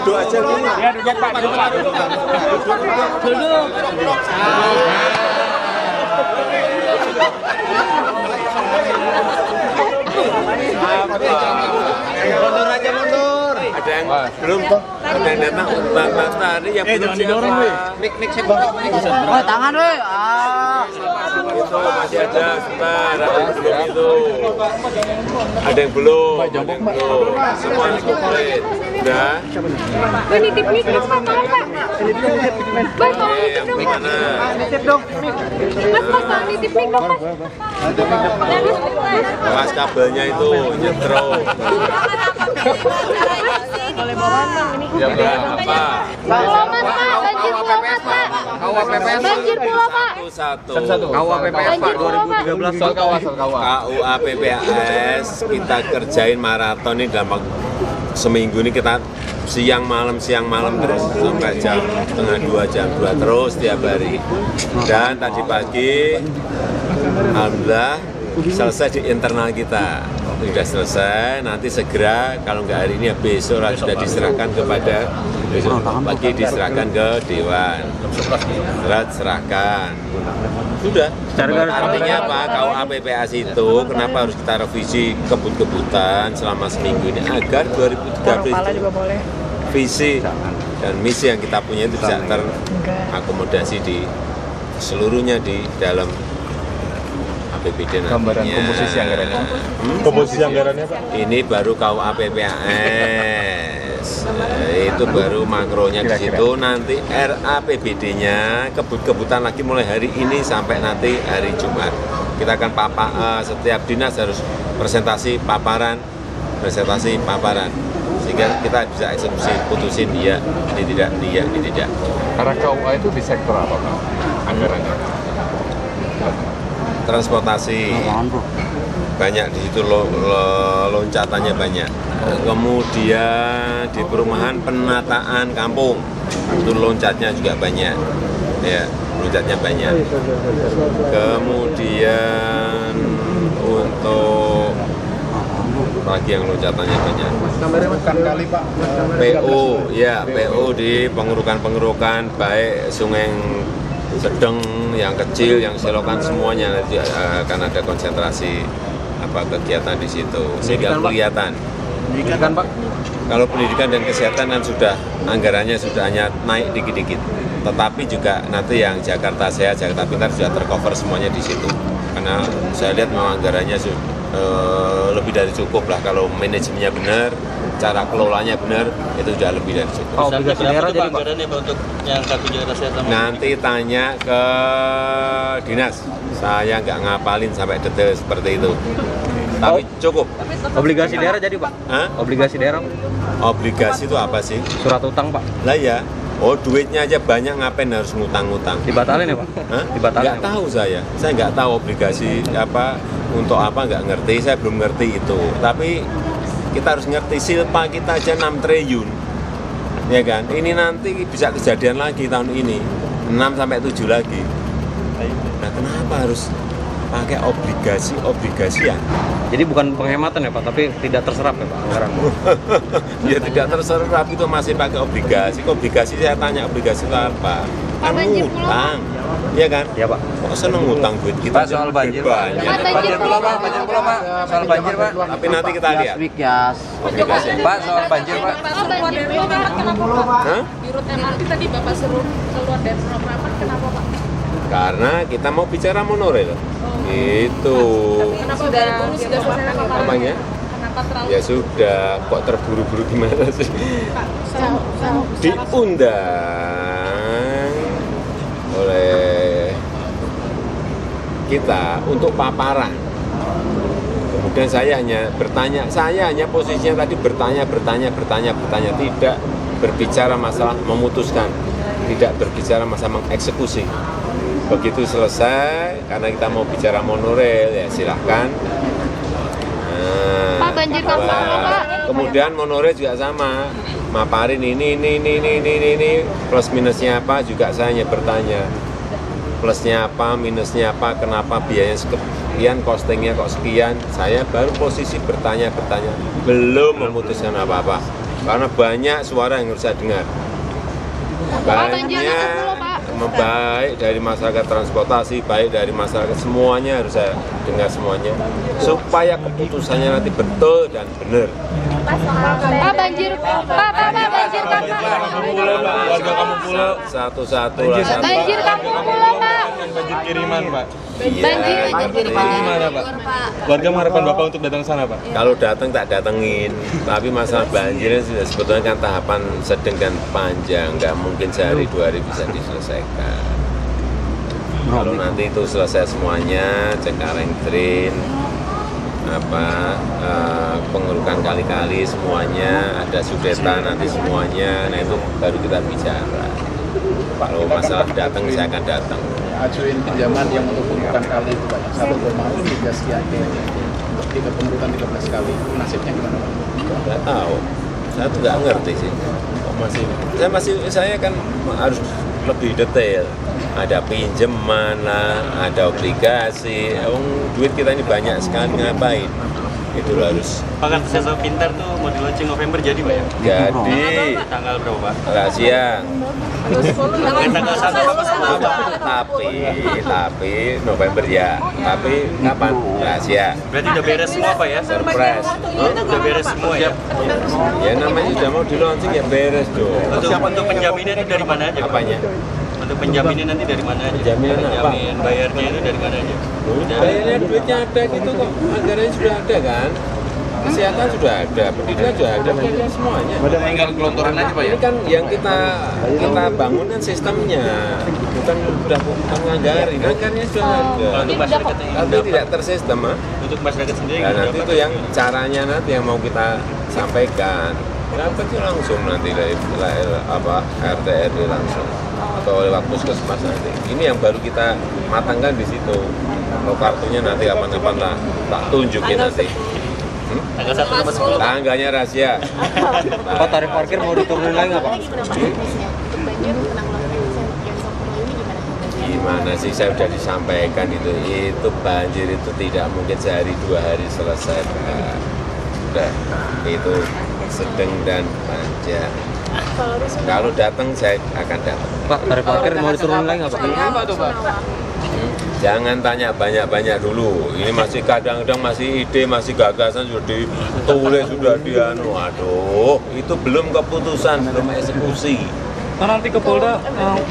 duduk aja dulu. Ya duduk Pak, duduk Pak. Duduk. Mundur aja mundur. Ada yang belum? Ada yang datang Bang tadi yang belum didorong, siapa? weh. Oh, tangan weh. Itu masih ada sebentar, ada yang belum itu. Ada yang belum, ada yang belum. Semuanya komplit. Udah? Ini nitip dong Pak, tolong Pak. Bang, tolong nitip dong. Yang mana? Nitip dong. Mas, tolong nitip dong Mas. Awas kabelnya itu nyetro. Boleh bawa ini. Ya berapa? Pulau Mas Pak, banjir Pulau Mas Pak. Banjir Pulau Pak. Satu. KUA PPS Pak 2013 soal kawasan KUA PPAS kita kerjain maraton ini dalam waktu seminggu ini kita siang malam terus sampai jam setengah 2 jam 2 terus tiap hari. Dan tadi pagi alhamdulillah selesai di internal kita. Sudah selesai, nanti segera kalau nggak hari ini ya besok sudah diserahkan kepada besok pagi diserahkan ke Dewan. Serahkan. Sudah. Artinya apa? KUA PPAS itu kenapa harus kita revisi kebut-kebutan selama seminggu ini agar 2013 visi dan misi yang kita punya itu bisa terakomodasi di seluruhnya di dalam APBD nantinya. Gambaran komposisi anggarannya. Komposisi anggarannya Pak? Ini baru KUA PPAS. Itu baru makronya di situ. Nanti RAPBD-nya kebut-kebutan lagi mulai hari ini sampai nanti hari Jumat. Kita akan setiap dinas harus presentasi paparan, sehingga kita bisa eksekusi, putusin dia, ini tidak. Karena KUA itu di sektor apa Pak anggarannya? Transportasi banyak di situ loncatannya banyak. Kemudian di perumahan penataan kampung itu loncatnya juga banyak, ya loncatnya banyak. Kemudian untuk lagi yang loncatannya banyak. PO, ya PO di pengerukan baik sungai sedang, yang kecil, yang selokan semuanya nanti akan ada konsentrasi kegiatan di situ sehingga kelihatan. Pendidikan Pak? Kalau pendidikan dan kesehatan kan sudah anggarannya sudah hanya naik dikit-dikit, tetapi juga nanti yang Jakarta Sehat, Jakarta Pintar sudah tercover semuanya di situ. Karena saya lihat memang anggarannya lebih dari cukup lah kalau manajemennya benar, cara kelolanya benar, itu sudah lebih dari cukup. Obligasi daerah jadi Pak? Untuk yang kartu Jakarta Sehat Nanti tanya ke dinas, saya nggak ngapalin sampai detail seperti itu. Tapi cukup. Obligasi daerah jadi Pak? Hah? Obligasi daerah? Obligasi itu apa sih? Surat utang Pak? Lah ya, duitnya aja banyak, ngapain harus ngutang-ngutang? Dibatalin ya Pak? Hah? Dibatalin Nggak ya, Pak? tahu saya nggak tahu obligasi apa, untuk apa nggak ngerti, saya belum ngerti itu. Tapi kita harus ngerti silpa kita aja 6 triliun, ya kan? Ini nanti bisa kejadian lagi tahun ini, 6 sampai 7 lagi. Nah kenapa harus pakai obligasian? Jadi bukan penghematan ya Pak, tapi tidak terserap ya Pak anggaran? Ya tidak terserap, itu masih pakai obligasi. Obligasi saya tanya obligasi itu apa? Kan ngutang, ya kan? Ya Pak. Kok seneng ngutang duit kita? Pak, soal banjir, Pak. banyak. Banjir Pulau Pak. Soal banjir Pak. Tapi nanti kita lihat obligasi. Pak, soal banjir Pak. Pak, banjir Pulau Rapat kenapa Pak? Hah? Di rut MRT tadi Bapak suruh keluar dari Pulau Rapat kenapa Pak? Karena kita mau bicara monorail. Itu. Kenapa baru sudah selesai paparannya? Apanya? Kenapa terlalu Ya sudah, kok terburu-buru gimana sih? Diundang oleh kita untuk paparan. Kemudian saya hanya posisinya tadi bertanya, tidak berbicara masalah memutuskan, tidak berbicara masalah mengeksekusi. Begitu selesai, karena kita mau bicara monorail, ya silahkan. Pak, banjir kampung Pak. Kemudian monorail juga sama, maparin ini, plus minusnya apa juga saya hanya bertanya. Plusnya apa, minusnya apa, kenapa biayanya sekian, costingnya kok sekian. Saya baru posisi bertanya, belum memutuskan apa-apa. Karena banyak suara yang harus saya dengar. Banyak, baik dari masyarakat transportasi, baik dari masyarakat, semuanya harus saya dengar semuanya. Supaya keputusannya nanti betul dan benar. Pak banjir, Pak banjir Warga Kampung Pulau. Satu-satu lah. Banjir Kampung Pulau, Pak. Banjir kiriman, Pak. Banjir Gimana, Pak? Warga mengharapkan Bapak untuk datang ke sana, Pak. Kalau datang tak datengin, tapi masalah banjirnya sudah sebetulnya kan tahapan sedang dan panjang, nggak mungkin sehari 2 hari bisa diselesaikan. Kalau nanti itu selesai semuanya, Cengkareng Drain, pengerukan kali-kali semuanya, ada sudetan nanti semuanya, nah itu baru kita bicara. Kalau masalah datang saya akan datang. Ajuin pinjaman yang untuk pengurukan kali itu Pak, 1,3 sekian untuk kita pengurukan 13 kali. Nasibnya gimana Pak? Nggak tahu, saya tuh nggak ngerti sih. Saya kan harus lebih detail. Ada pinjaman lah, ada obligasi. Duit kita ini banyak sekali, ngapain? Itu harus. Pak, kan Sesa Pintar tuh mau di launching November jadi Pak ya? Jadi Tanggal berapa Pak? rahasia. Tanggal 1 apa semua Pak? Tapi November ya. Tapi kapan? Rahasia. Berarti udah beres semua Pak ya? Surprise. Udah beres semua ya? Ya namanya sudah mau di launching ya beres dong. Untuk penjaminnya itu dari mana aja Pak? Apanya? Untuk penjaminnya nanti dari mana aja? Penjaminan apa? Penjamin bayarnya itu dari mana aja? Bayarnya duitnya ada gitu kok, anggarannya sudah ada kan, kesehatan sudah ada, pendidikan sudah ada semuanya. Tinggal gelontoran aja, Pak ya? Ini kan yang kita bangun kan sistemnya, bukan anggaran, anggarannya sudah ada. Kalau untuk masyarakat Tapi tidak tersistem, untuk masyarakat sendiri nah, gimana, nanti Pak? itu yang caranya nanti yang mau kita sampaikan. Dapat itu langsung nanti dari RT langsung atau lewat puskesmas nanti. Ini yang baru kita matangkan di situ. Kalau kartunya nanti kapan-kapan lah tak tunjukin nanti. Tanggal 1 sama 10 Pak? Tangganya rahasia. Pak, tarif parkir mau diturunin lagi nggak Pak? Gimana sih, saya sudah disampaikan itu banjir itu tidak mungkin sehari 2 hari selesai Pak. Udah, itu sedang dan panjang. Kalau datang saya akan datang. Pak, tarif parkir mau diturunin lagi nggak Pak? Apa tuh, Pak? Jangan tanya banyak-banyak dulu. Ini masih kadang-kadang masih ide, masih gagasan sudah ditulis, sudah aduh, itu belum keputusan, belum eksekusi. Oh, nanti ke Polda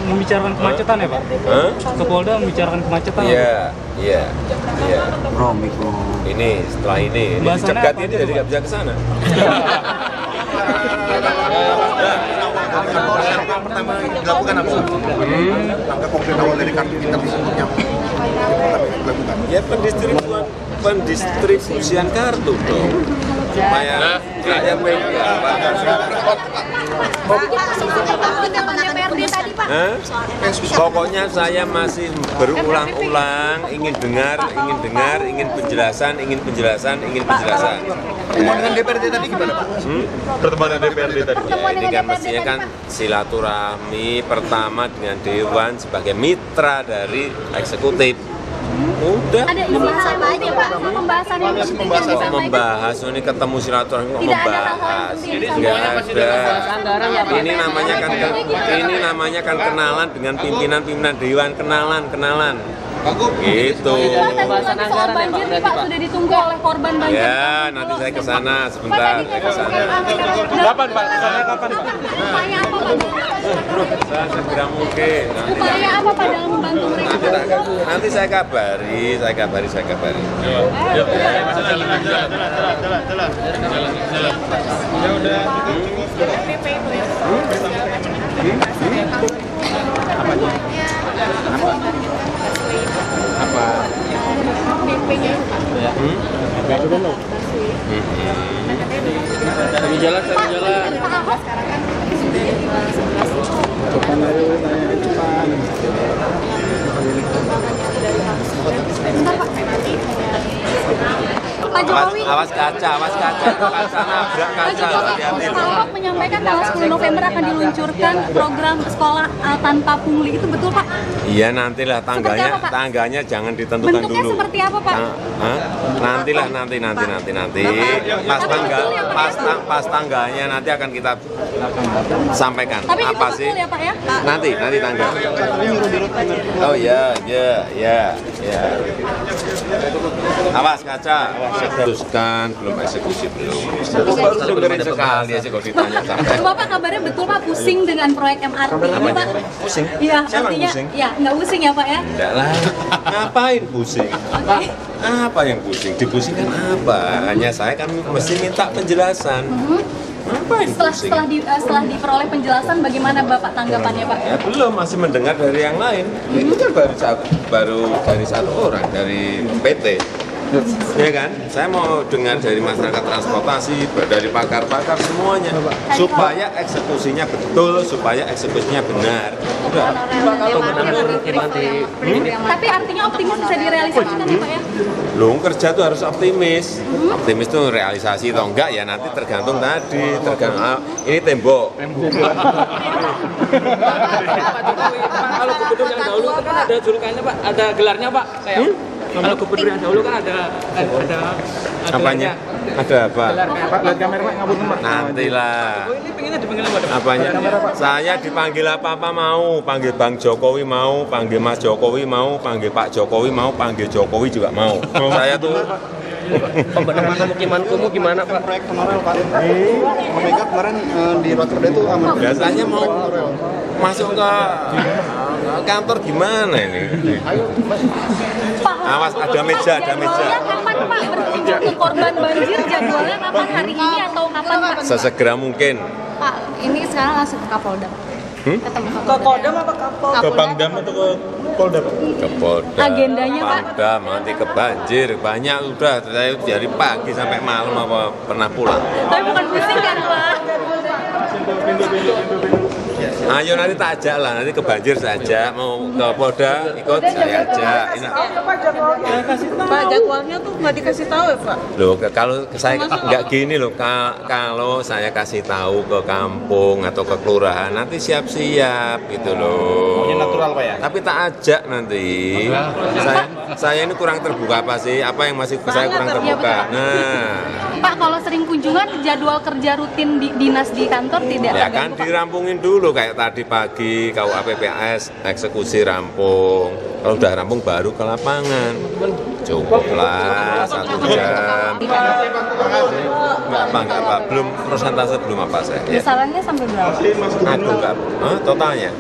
membicarakan kemacetan ya Pak? Hah? Ke Polda membicarakan kemacetan? Iya. Ini setelah ini Bahasannya cegat apa ini aja, jadi Pak? nggak bisa ke sana. Yang pertama dilakukan apa? Langkah konkret awal dari kartu kita yang dilakukan. Ya pendistribusian kartu dong. Supaya rakyat pegang. Hah? Pokoknya saya masih berulang-ulang ingin dengar, ingin penjelasan. Pertemuan dengan DPRD tadi gimana Pak? Pertemuan DPRD tadi. Ya, ini kan mestinya kan silaturahmi pertama dengan Dewan sebagai mitra dari eksekutif. Udah. Ada isi apa aja Pak? Pembahasan yang penting yang disampaikan. Membahas ini ketemu silaturahmi kok Tidak ada membahas. hal-hal penting yang Nggak disampaikan. ada. Ini namanya kan kenalan dengan pimpinan Dewan, kenalan. Gitu. Pak, tadi soal banjir nih Pak, sudah ditunggu oleh korban banjir. Ya, nanti saya ke sana sebentar. Saya ke sana. Kapan, Pak? Kesana kapan, Pak? Upaya apa Pak? Saya segera mungkin. Upaya apa Pak dalam membantu mereka? Nanti saya kabari. Apa? Kami jalan. Pak Jokowi. Awas kaca, nabrak Pak kaca. Jokowi, Hati-hati. Pak Ahok menyampaikan tanggal 10 November akan diluncurkan program sekolah tanpa pungli. Itu betul, Pak? Iya, nantilah Seperti apa, Pak? tangganya jangan ditentukan Bentuknya dulu. seperti apa, Pak? Nantilah nanti. Pas tangganya nanti akan kita sampaikan. Tapi itu Apa betul sih? ya, Pak ya? Nanti tangga. Oh iya. Awas kaca. Eksekusikan, belum eksekusi belum. Baru dengerin sekali aja kalau ditanya sampai. Bapak kabarnya betul Pak pusing dengan proyek MRT ini Pak? Pusing? Iya, Siapa yang artinya pusing? ya nggak pusing ya Pak ya? Enggak lah. Ngapain pusing? Oke. Apa yang pusing? Dipusingkan apa? Hanya saya kan mesti minta penjelasan. Ngapain pusing? Setelah diperoleh penjelasan bagaimana Bapak tanggapannya Pak? Ya belum, masih mendengar dari yang lain. Itu kan baru dari satu orang, dari PT. Ya kan, saya mau dengar dari masyarakat transportasi, dari pakar-pakar semuanya, supaya eksekusinya betul, supaya eksekusinya benar. Udah. Tapi artinya optimis bisa direalisasikan ya Pak ya? Loh, kerja tuh harus optimis. Optimis tuh realisasi atau enggak ya nanti tergantung tadi, ini tembok. Pak Jokowi, Pak, kalau gubernur yang dahulu itu kan ada julukannya Pak, ada gelarnya Pak. Kayak kalau gubernur yang dahulu kan ada Apanya? Ada apa? Pak, lihat kamera Pak, ngabur Pak. Nantilah. Oh, ini pengennya dipanggil sama Pak. Apanya? Saya dipanggil apa-apa mau, panggil Bang Jokowi mau, panggil Mas Jokowi mau, panggil Pak Jokowi mau, panggil Jokowi juga mau. Saya tuh Pembenahan pemukiman kumuh gimana Pak? Proyek Honorel Pak. Omega kemarin di Rotterdam itu aman. biasanya mau masuk ke kantor gimana ini? Pak, Awas, ada meja. Jadwalnya kapan Pak berkunjung ke korban banjir? Jadwalnya kapan, hari ini atau kapan Pak? Sesegera mungkin. Pak, ini sekarang langsung ke Kapolda. Ketemu Ke Kodam apa Kapol? Kapolda. Pangdam atau ke Polda Pak? Ke Polda, Agendanya, Pak? Pangdam, nanti ke banjir, banyak udah. Saya dari pagi sampai malam apa pernah pulang. Tapi bukan pusing kan Pak? Ayo nanti tak ajak lah, nanti ke banjir saya ajak, mau ke Polda ikut saya ajak. Ini. Pak, jadwalnya tuh nggak dikasih tahu ya Pak? Loh, kalau saya nggak gini loh, kalau saya kasih tahu ke kampung atau ke kelurahan nanti siap-siap gitu loh. Ini natural Pak ya? Tapi tak ajak nanti. Saya ini kurang terbuka apa sih? Apa yang masih saya kurang terbuka? Nah, Pak, kalau sering kunjungan, jadwal kerja rutin di dinas di kantor tidak ya kan terganggu, Pak? dirampungin dulu kayak tadi pagi KUA PPAS eksekusi rampung. Kalau udah rampung baru ke lapangan. Cukuplah 1 jam. Enggak apa. Belum persentase belum apa saya. Ya. Besarannya sampai berapa? Aduh enggak. Totalnya?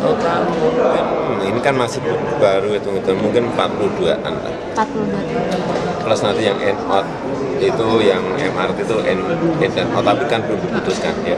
Total mungkin, ini kan masih baru hitung-hitung mungkin 42-an lah. 42. Plus nanti yang end out itu yang MRT itu end dan out tapi kan belum diputuskan ya.